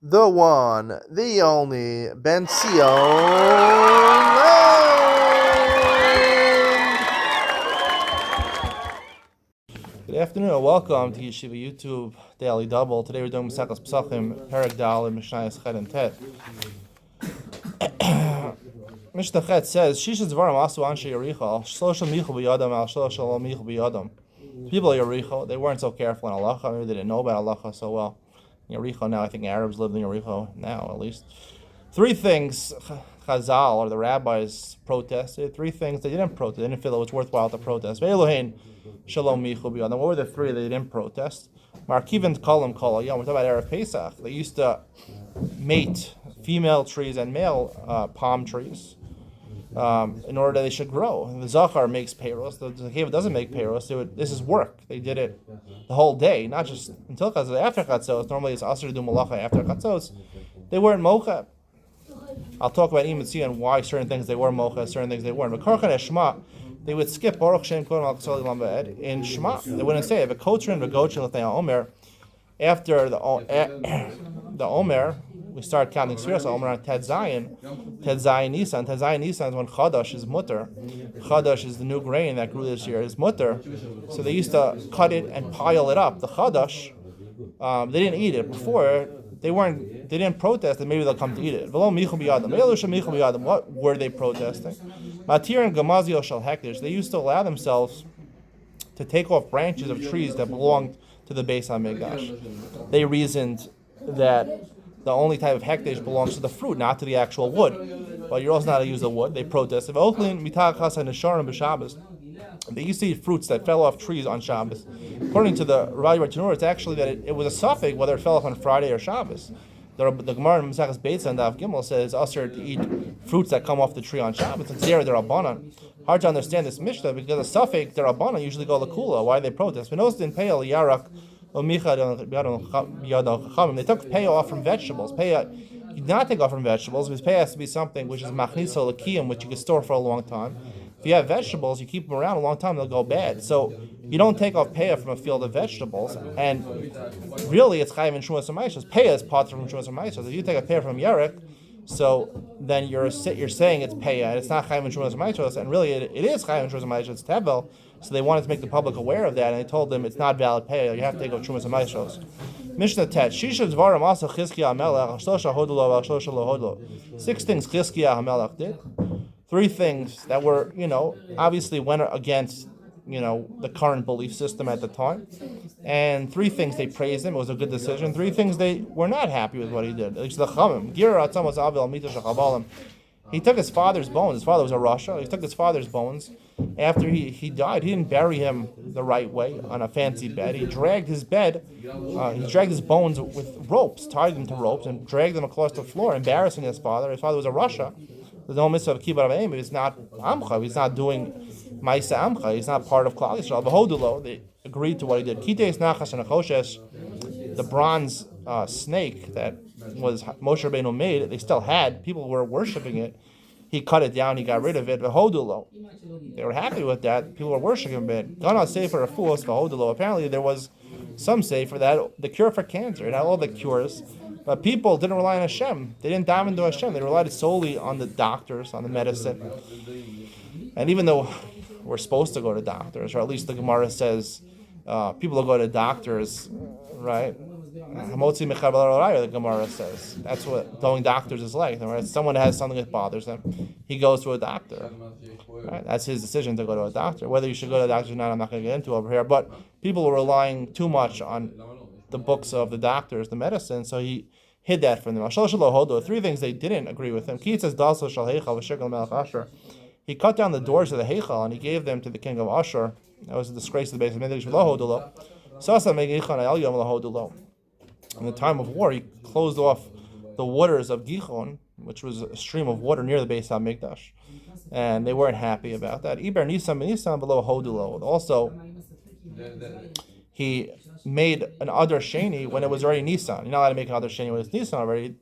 the one, the only, Ben Sion. Good afternoon and welcome to Yeshiva YouTube Daily Double. Today we're doing Pesachim, Perek Dal, and Mishnayos Chet and Tet. Mishnah Chet says, Shishas Dvarim Asu Anshe Yericho, Shloshel Michu B'Yadam, Al Shloshel Michu B'Yadam. People of Yericho, they weren't so careful in halacha. Maybe they didn't know about halacha so well. In Yericho now, I think Arabs live in Yericho now, at least. Three things Chazal, or the rabbis, protested. Three things they didn't protest. They didn't feel it was worthwhile to protest. Ve'elohein Shalom Michu B'Yadam. What were the three they didn't protest? Markivan Kolam Kol Yom. We're talking about Erev Pesach. They used to mate female trees and male palm trees in order that they should grow. The Zachar makes payros. The Zakeva doesn't make payros. This is work. They did it the whole day, not just until Chatzos. After Chatzos, normally it's Asr to do Malacha after Chatzos. They weren't Mocha. I'll talk about Imitzi and why certain things they were Mocha, certain things they weren't. But Karchan and Shema, they would skip Baruch Shem Kodem Al Ksoli Lamba'ed in Shema. They wouldn't say it. V'kotrin v'gochin l'tei Omer. After the Omer, we start counting Sfiras Omer on Ted Zion Nisan. Ted Zion Nisan is when Chadash is mutter. Chadash is the new grain that grew this year, is mutter. So they used to cut it and pile it up. The Chadash, they didn't eat it before. They didn't protest, and maybe they'll come to eat it. What were they protesting? Matir and Gamazio shall hektish. They used to allow themselves to take off branches of trees that belonged to the Beis HaMikdash. They reasoned that the only type of hektish belongs to the fruit, not to the actual wood. But you're also not to use the wood. They protested. They used to eat fruits that fell off trees on Shabbos. According to the Rav Bartanur, it's actually that it was a suffix whether it fell off on Friday or Shabbos. The Gemara in Maseches Beitza and Daf Gimel says it's usher to eat fruits that come off the tree on Shabbos. It's there, they're Rabbanan. Hard to understand this Mishnah because a suffix, the Rabbanan usually go Lakula. Why do they protest? They took pay off from vegetables. You did not take off from vegetables because pay has to be something which is machniso lakiyim, which you can store for a long time. If you have vegetables, you keep them around a long time, they'll go bad. So you don't take off payah from a field of vegetables, and really it's chayim and shumas u'maishos. Payah is part from shumas u'maishos. If you take a payah from yerek, so then you're saying it's payah, and it's not chayim and shumas u'maishos, and really it is chayim and shumas u'maishos. It's tevel. So they wanted to make the public aware of that, and they told them it's not valid payah. You have to take off shumas u'maishos. Mishnah Tet. Shisha dvarim asa Chizkiah HaMelech Shlosha Hodlo Shlosha Lo Hodlo. 6 things Chizkiah HaMelech did. 3 things that were, obviously went against, the current belief system at the time. And 3 things they praised him. It was a good decision. 3 things they were not happy with what he did. He took his father's bones. His father was a Rasha. He took his father's bones. After he died, he didn't bury him the right way on a fancy bed. He dragged his bed, he dragged his bones with ropes, tied them to ropes, and dragged them across the floor, embarrassing his father. His father was a Rasha. There's no mitzvah of kibbutz aim. He's not amcha. He's not doing ma'isa amcha. He's not part of Klal Yisrael. V'hodulo, they agreed to what he did. Kiteis nachas and achoshes, the bronze snake that was Moshe Rabbeinu made, they still had. People were worshiping it. He cut it down. He got rid of it. V'hodulo, they were happy with that. People were worshiping it. Gana sefer afuos v'hodulo. Apparently there was some sefer that the cure for cancer. It had all the cures. But people didn't rely on Hashem. They didn't dive into Hashem. They relied solely on the doctors, on the medicine. And even though we're supposed to go to doctors, or at least the Gemara says people will go to doctors, right? The Gemara says that's what going doctors is like. Right? Someone has something that bothers them, he goes to a doctor. Right? That's his decision to go to a doctor. Whether you should go to a doctor or not, I'm not going to get into over here. But people were relying too much on the books of the doctors, the medicine, so he hid that from them. 3 things they didn't agree with him. He cut down the doors of the Heichal and he gave them to the king of Ashur. That was a disgrace to the base of Midrash. In the time of war, he closed off the waters of Gichon, which was a stream of water near the base of Mikdash, and they weren't happy about that. Iber Nisan below Hodulo. Also, he made an Adar Sheni when it was already Nisan. You're not allowed to make an Adar Sheni when it's Nisan already.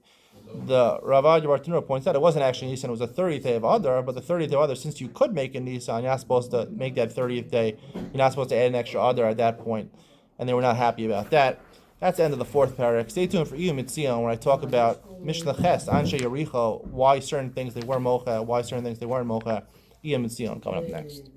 The Rav Bartanur points out it wasn't actually Nisan, it was the 30th day of Adar, but the 30th day of Adar, since you could make it Nisan, you're not supposed to make that 30th day, you're not supposed to add an extra Adar at that point, and they were not happy about that. That's the end of the fourth parak. Stay tuned for Iyum Mitzion, where I talk about Mishnah Ches, Anshe Yericho, why certain things they were mocha, why certain things they weren't mocha. Iyum Mitzion coming up next.